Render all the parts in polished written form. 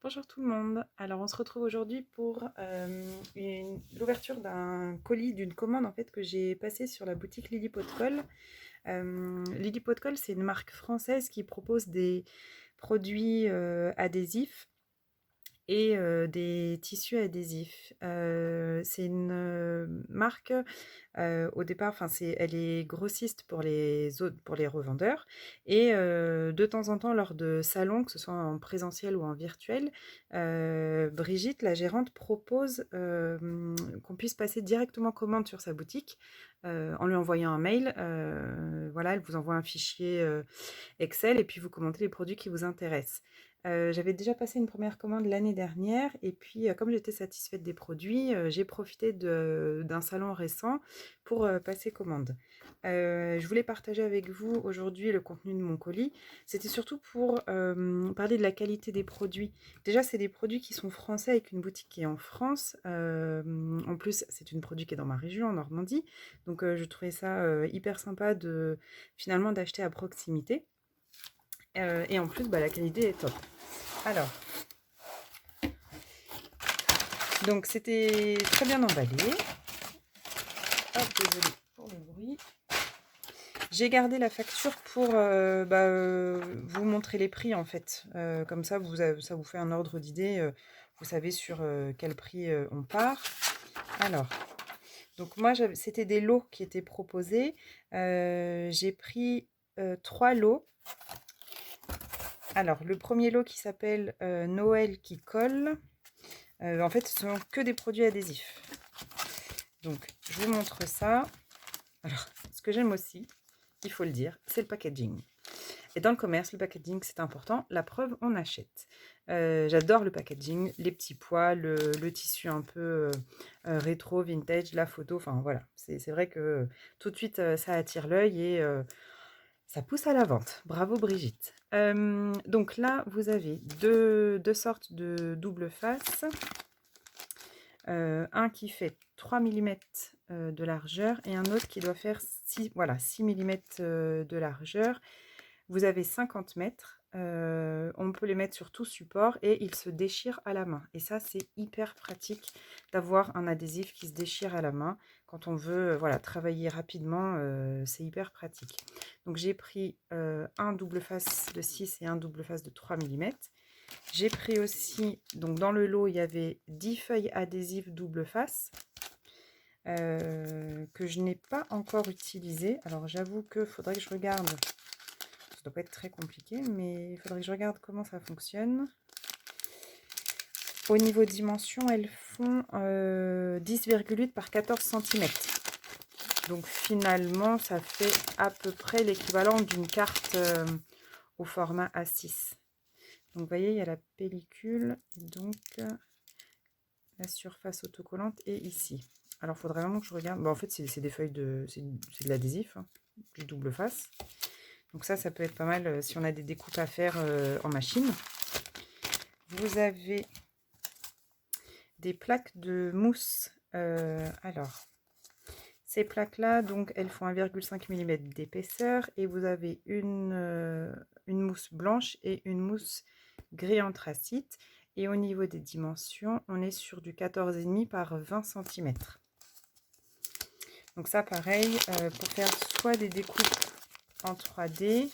Bonjour tout le monde. Alors on se retrouve aujourd'hui pour l'ouverture d'un colis, d'une commande en fait que j'ai passée sur la boutique Lily Pot de Colle. Lily Pot de Colle, c'est une marque française qui propose des produits adhésifs et des tissus adhésifs. C'est une marque, au départ, enfin, elle est grossiste pour les revendeurs et de temps en temps, lors de salons, que ce soit en présentiel ou en virtuel, Brigitte, la gérante, propose qu'on puisse passer directement commande sur sa boutique en lui envoyant un mail. Voilà, elle vous envoie un fichier Excel et puis vous commentez les produits qui vous intéressent. J'avais déjà passé une première commande l'année dernière et puis comme j'étais satisfaite des produits, j'ai profité d'un salon récent pour passer commande. Je voulais partager avec vous aujourd'hui le contenu de mon colis. C'était surtout pour parler de la qualité des produits. Déjà, c'est des produits qui sont français avec une boutique qui est en France. En plus, c'est une produit qui est dans ma région, en Normandie. Donc, je trouvais ça hyper sympa finalement d'acheter à proximité. Et en plus, la qualité est top. Alors, donc c'était très bien emballé. Hop, désolé pour le bruit. J'ai gardé la facture pour vous montrer les prix en fait. Comme ça, ça vous fait un ordre d'idée. Vous savez sur quel prix on part. Alors, donc moi, c'était des lots qui étaient proposés. J'ai pris 3 lots. Alors, le premier lot qui s'appelle Noël qui colle. En fait, ce sont que des produits adhésifs. Donc, je vous montre ça. Alors, ce que j'aime aussi, il faut le dire, c'est le packaging. Et dans le commerce, le packaging, c'est important. La preuve, on achète. J'adore le packaging, les petits pois, le tissu un peu rétro, vintage, la photo. Enfin, voilà. C'est vrai que tout de suite, ça attire l'œil et ça pousse à la vente. Bravo Brigitte. Donc là, vous avez deux sortes de double face. Un qui fait 3 millimètres de largeur et un autre qui doit faire 6 millimètres de largeur. Vous avez 50 mètres. On peut les mettre sur tout support et ils se déchirent à la main. Et ça, c'est hyper pratique d'avoir un adhésif qui se déchire à la main. Quand on veut travailler rapidement, c'est hyper pratique. Donc j'ai pris un double face de 6 et un double face de 3 millimètres. J'ai pris aussi, donc dans le lot, il y avait 10 feuilles adhésives double face que je n'ai pas encore utilisées. Alors j'avoue que faudrait que je regarde. Ça doit pas être très compliqué, mais il faudrait que je regarde comment ça fonctionne. Au niveau dimension, elles font 10,8 par 14 cm. Donc finalement, ça fait à peu près l'équivalent d'une carte au format A6. Donc vous voyez, il y a la pellicule, et donc la surface autocollante est ici. Alors il faudrait vraiment que je regarde. Bon, en fait, c'est des feuilles c'est de l'adhésif, hein, du double face. Donc ça peut être pas mal si on a des découpes à faire en machine. Vous avez des plaques de mousse. Alors, ces plaques-là, donc elles font 1,5 mm d'épaisseur et vous avez une mousse blanche et une mousse gris anthracite. Et au niveau des dimensions, on est sur du 14,5 par 20 cm. Donc ça, pareil, pour faire soit des découpes en 3D,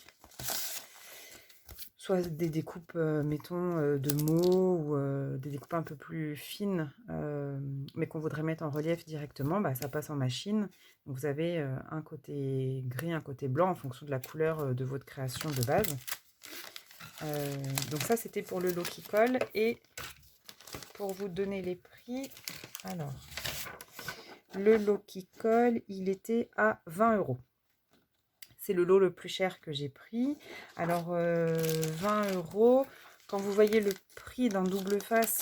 soit des découpes, mettons, de mots ou des découpes un peu plus fines, mais qu'on voudrait mettre en relief directement, ça passe en machine. Donc vous avez un côté gris, un côté blanc en fonction de la couleur de votre création de base. Donc ça, c'était pour le lot qui colle. Et pour vous donner les prix, alors, le lot qui colle, il était à 20 €. C'est le lot le plus cher que j'ai pris. Alors, 20 €. Quand vous voyez le prix d'un double face,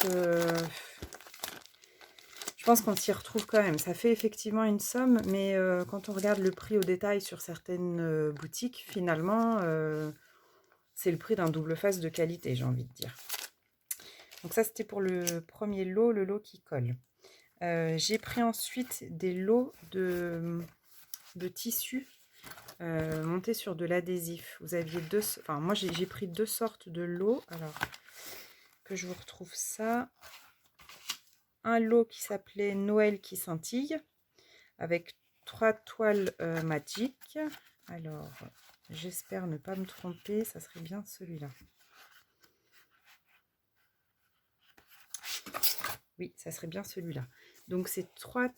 je pense qu'on s'y retrouve quand même. Ça fait effectivement une somme, mais quand on regarde le prix au détail sur certaines boutiques, finalement, c'est le prix d'un double face de qualité, j'ai envie de dire. Donc ça, c'était pour le premier lot, le lot qui colle. J'ai pris ensuite des lots de tissus montés sur de l'adhésif. Vous aviez moi j'ai pris deux sortes de lots. Alors, que je vous retrouve ça. Un lot qui s'appelait Noël qui scintille, avec 3 toiles Magic. Alors, j'espère ne pas me tromper, ça serait bien celui-là. Oui, ça serait bien celui-là. Donc, c'est 3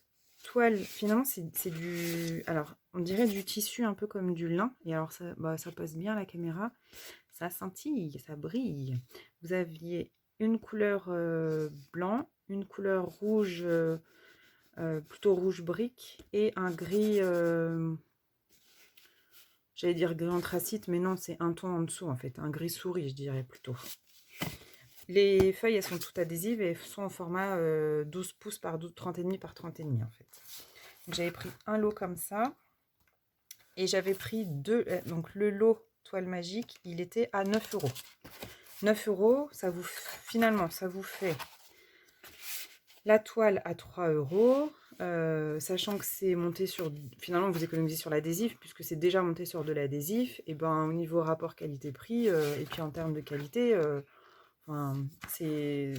toiles. Finalement, c'est du... Alors, on dirait du tissu un peu comme du lin. Et alors, ça passe bien à la caméra. Ça scintille, ça brille. Vous aviez une couleur blanc, une couleur rouge, plutôt rouge brique, et un gris... j'allais dire gris anthracite, mais non, c'est un ton en dessous en fait, un gris souris, je dirais plutôt. Les feuilles, elles sont toutes adhésives et sont en format 12 pouces par 12, 30,5 par 30,5 en fait. J'avais pris un lot comme ça et j'avais pris deux. Donc le lot toile magique, il était à 9 euros. 9 euros, finalement, ça vous fait la toile à 3 euros. Sachant que c'est monté sur... Finalement, vous économisez sur l'adhésif, puisque c'est déjà monté sur de l'adhésif. Et ben, au niveau rapport qualité-prix, et puis en termes de qualité, enfin, c'est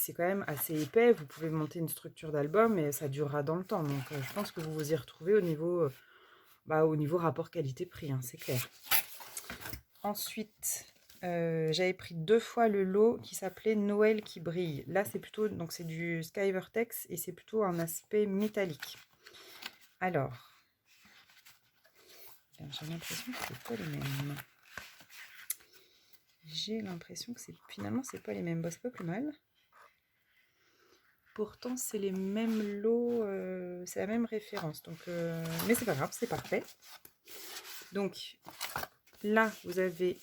quand même assez épais. Vous pouvez monter une structure d'album et ça durera dans le temps. Donc, je pense que vous vous y retrouvez au niveau rapport qualité-prix, hein, c'est clair. Ensuite, j'avais pris 2 fois le lot qui s'appelait Noël qui brille. Là, c'est plutôt, donc c'est du Sky Vertex et c'est plutôt un aspect métallique. Alors, j'ai l'impression que c'est pas les mêmes. J'ai l'impression que finalement c'est pas les mêmes. Bon, c'est pas plus mal. Pourtant, c'est les mêmes lots, c'est la même référence. Donc, mais c'est pas grave, c'est parfait. Donc là, vous avez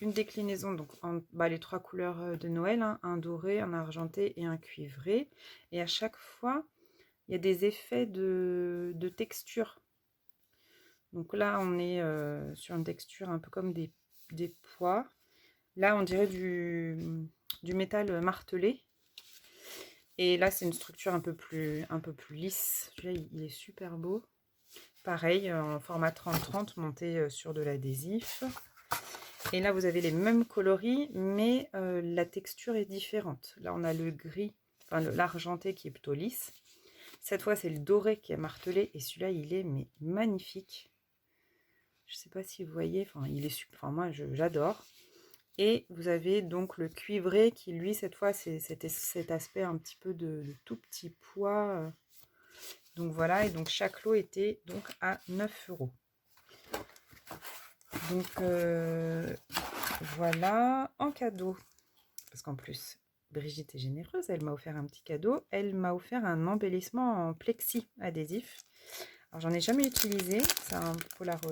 une déclinaison, donc les 3 couleurs de Noël, hein, un doré, un argenté et un cuivré. Et à chaque fois, il y a des effets de texture. Donc là, on est sur une texture un peu comme des pois. Là, on dirait du métal martelé. Et là, c'est une structure un peu plus lisse. Celui-là, il est super beau. Pareil, en format 30-30, monté sur de l'adhésif. Et là, vous avez les mêmes coloris, mais la texture est différente. Là, on a le gris, enfin l'argenté qui est plutôt lisse. Cette fois, c'est le doré qui est martelé. Et celui-là, il est magnifique. Je ne sais pas si vous voyez. Enfin, il est super. Enfin, moi, j'adore. Et vous avez donc le cuivré qui, lui, cette fois, c'est cet aspect un petit peu de tout petit pois. Donc voilà, et donc chaque lot était donc à 9 euros. Donc voilà, en cadeau, parce qu'en plus, Brigitte est généreuse, elle m'a offert un petit cadeau. Elle m'a offert un embellissement en plexi adhésif. Alors j'en ai jamais utilisé, c'est un Polaroid.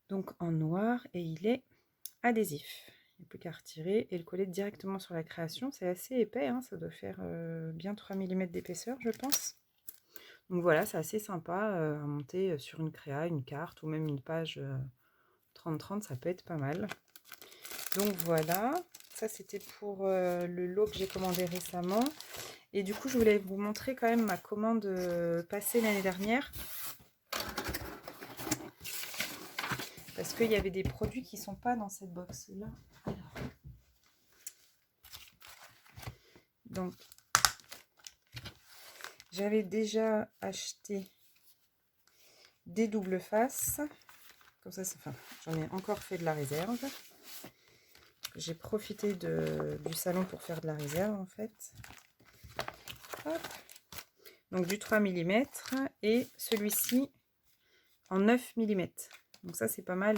Donc en noir, et il est adhésif. Il n'y a plus qu'à retirer et le coller directement sur la création. C'est assez épais, hein, ça doit faire bien 3 mm d'épaisseur, je pense. Donc voilà, c'est assez sympa à monter sur une créa, une carte ou même une page 30-30, ça peut être pas mal. Donc voilà, ça c'était pour le lot que j'ai commandé récemment. Et du coup, je voulais vous montrer quand même ma commande passée l'année dernière. Parce qu'il y avait des produits qui ne sont pas dans cette box-là. Donc, j'avais déjà acheté des doubles faces. Comme ça, enfin, j'en ai encore fait de la réserve. J'ai profité du salon pour faire de la réserve, en fait. Hop. Donc, du 3 mm et celui-ci en 9 mm. Donc, ça, c'est pas mal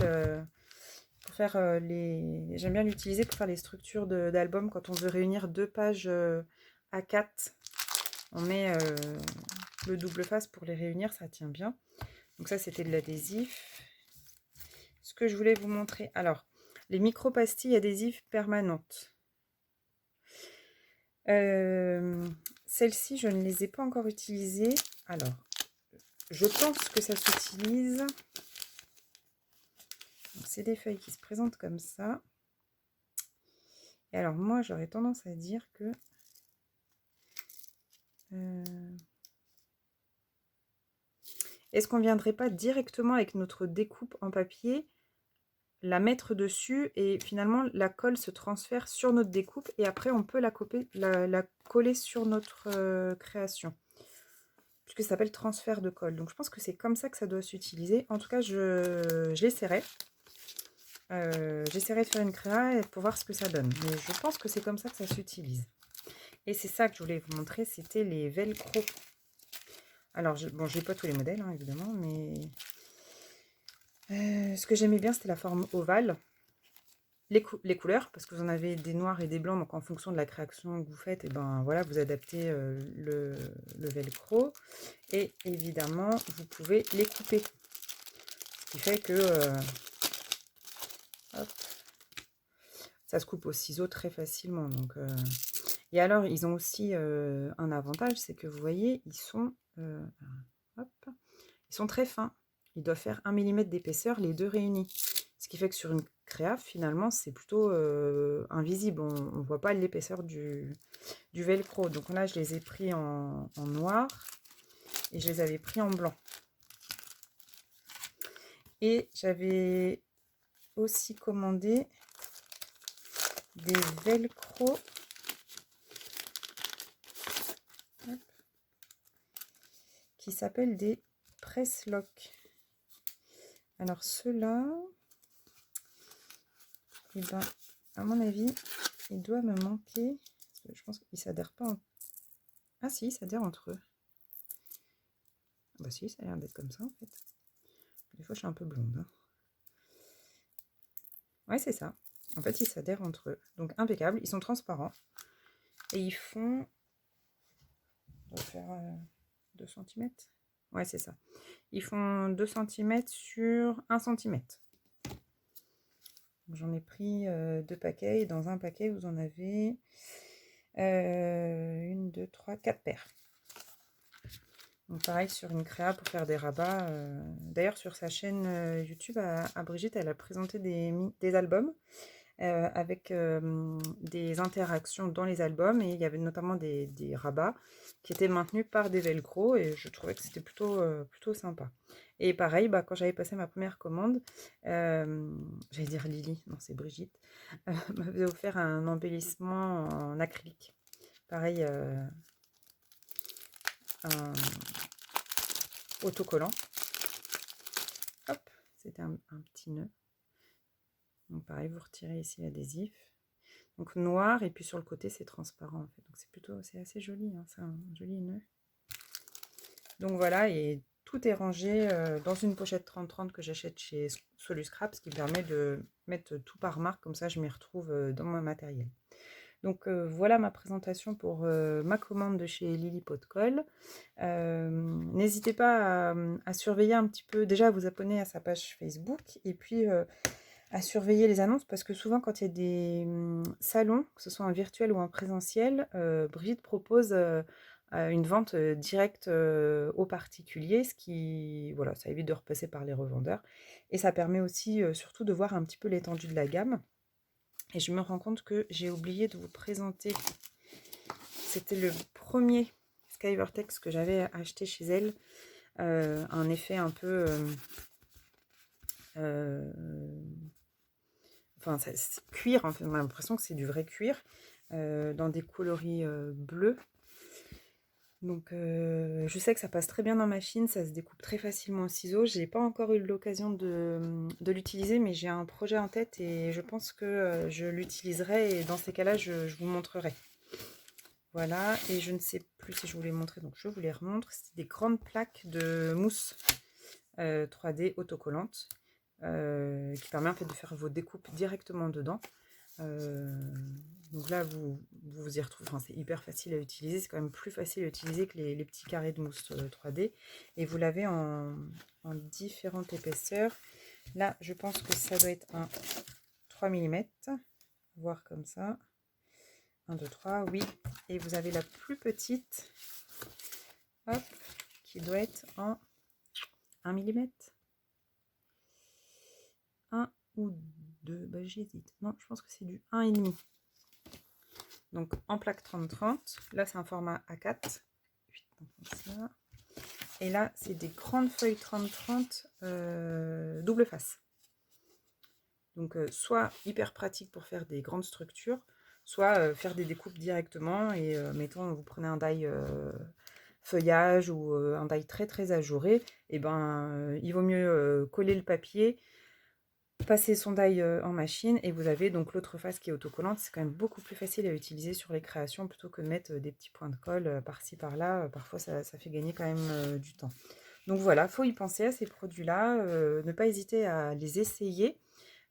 pour faire J'aime bien l'utiliser pour faire les structures d'album quand on veut réunir 2 pages A4. On met le double face pour les réunir, ça tient bien. Donc ça, c'était de l'adhésif. Ce que je voulais vous montrer, alors, les micro-pastilles adhésives permanentes. Celles-ci, je ne les ai pas encore utilisées. Alors, je pense que ça s'utilise. C'est des feuilles qui se présentent comme ça. Et alors, moi, j'aurais tendance à dire que... Est-ce qu'on ne viendrait pas directement avec notre découpe en papier la mettre dessus et finalement la colle se transfère sur notre découpe et après on peut la coller sur notre création. Puisque ça s'appelle transfert de colle. Donc je pense que c'est comme ça que ça doit s'utiliser. En tout cas, j'essaierai. J'essaierai de faire une créa pour voir ce que ça donne. Mais je pense que c'est comme ça que ça s'utilise. Et c'est ça que je voulais vous montrer, c'était les velcro. Alors, bon, j'ai pas tous les modèles, hein, évidemment, mais ce que j'aimais bien, c'était la forme ovale. Les couleurs, parce que vous en avez des noirs et des blancs, donc en fonction de la création que vous faites, et ben voilà, vous adaptez le velcro. Et évidemment, vous pouvez les couper. Ce qui fait que hop, ça se coupe au ciseau très facilement. Donc, et alors, ils ont aussi un avantage, c'est que vous voyez, ils sont très fins. Ils doivent faire 1 mm d'épaisseur, les deux réunis. Ce qui fait que sur une créa, finalement, c'est plutôt invisible. On ne voit pas l'épaisseur du velcro. Donc là, je les ai pris en noir et je les avais pris en blanc. Et j'avais aussi commandé des velcro qui s'appellent des press lock. Alors ceux-là, eh ben, à mon avis, il doit me manquer. Je pense qu'ils ne s'adhèrent pas. Ah si, ils s'adhèrent entre eux. Bah si, ça a l'air d'être comme ça en fait. Des fois, je suis un peu blonde. Hein. Ouais, c'est ça. En fait, ils s'adhèrent entre eux. Donc impeccable. Ils sont transparents. Et ils font... On va faire 2 cm. Ouais, c'est ça. Ils font 2 cm sur 1 cm. J'en ai pris 2 paquets. Et dans un paquet, vous en avez 1, 2, 3, 4 paires. Donc pareil sur une créa pour faire des rabats. D'ailleurs sur sa chaîne YouTube à Brigitte, elle a présenté des albums avec des interactions dans les albums et il y avait notamment des rabats qui étaient maintenus par des velcro et je trouvais que c'était plutôt sympa. Et pareil, bah, quand j'avais passé ma première commande, j'allais dire Lily, non c'est Brigitte, m'avait offert un embellissement en acrylique. Pareil, un autocollant. Hop, c'était un petit nœud. Donc pareil, vous retirez ici l'adhésif. Donc noir et puis sur le côté c'est transparent en fait. Donc c'est assez joli, hein, c'est un joli nœud. Donc voilà, et tout est rangé dans une pochette 30-30 que j'achète chez Soluscrap, ce qui me permet de mettre tout par marque, comme ça je m'y retrouve dans mon matériel. Donc voilà ma présentation pour ma commande de chez Lily Pot de Colle. N'hésitez pas à surveiller un petit peu, déjà à vous abonner à sa page Facebook et puis à surveiller les annonces parce que souvent quand il y a des salons, que ce soit en virtuel ou en présentiel, Brigitte propose une vente directe aux particuliers, ce qui, voilà, ça évite de repasser par les revendeurs et ça permet aussi surtout de voir un petit peu l'étendue de la gamme. Et je me rends compte que j'ai oublié de vous présenter, c'était le premier Skyvertex que j'avais acheté chez elle, un effet un peu... enfin, c'est cuir, en fait, on a l'impression que c'est du vrai cuir, dans des coloris bleus. Donc je sais que ça passe très bien dans ma machine, ça se découpe très facilement au ciseau. Je n'ai pas encore eu l'occasion de l'utiliser, mais j'ai un projet en tête et je pense que je l'utiliserai et dans ces cas-là, je vous montrerai. Voilà, et je ne sais plus si je vous les montrer, donc je vous les remontre. C'est des grandes plaques de mousse 3D autocollante qui permet en fait de faire vos découpes directement dedans. Donc là, vous y retrouvez, enfin, c'est hyper facile à utiliser, c'est quand même plus facile à utiliser que les petits carrés de mousse 3D. Et vous l'avez en différentes épaisseurs. Là, je pense que ça doit être un 3 mm, voire comme ça. 1, 2, 3, oui. Et vous avez la plus petite, hop, qui doit être en 1 mm. 1 ou 2, bah j'hésite. Non, je pense que c'est du 1,5. Donc en plaque 30-30, là c'est un format A4. Et là c'est des grandes feuilles 30-30 double face. Donc soit hyper pratique pour faire des grandes structures, soit faire des découpes directement et mettons vous prenez un die feuillage ou un die très très ajouré, et ben il vaut mieux coller le papier, passer son die en machine et vous avez donc l'autre face qui est autocollante. C'est quand même beaucoup plus facile à utiliser sur les créations plutôt que de mettre des petits points de colle par-ci par-là. Parfois ça fait gagner quand même du temps. Donc voilà, faut y penser à ces produits-là, ne pas hésiter à les essayer.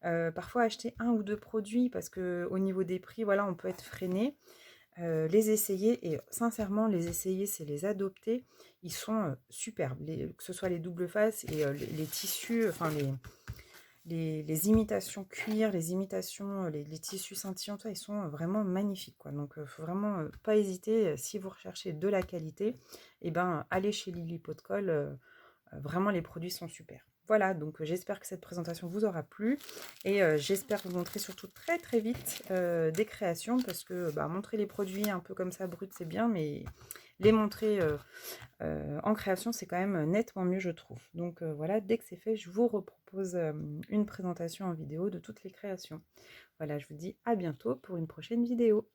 Parfois acheter un ou deux produits parce que au niveau des prix, voilà, on peut être freiné. Les essayer et sincèrement, les essayer, c'est les adopter. Ils sont superbes, que ce soit les doubles faces et les tissus, enfin les imitations cuir, les imitations, les tissus scintillants, tout ça, ils sont vraiment magnifiques, quoi. Donc, faut vraiment pas hésiter, si vous recherchez de la qualité, et ben, allez chez Lily Pot de Colle, vraiment les produits sont super. Voilà, donc j'espère que cette présentation vous aura plu et j'espère vous montrer surtout très très vite des créations parce que bah, montrer les produits un peu comme ça brut c'est bien, mais les montrer en création c'est quand même nettement mieux je trouve. Donc voilà, dès que c'est fait, je vous repropose une présentation en vidéo de toutes les créations. Voilà, je vous dis à bientôt pour une prochaine vidéo.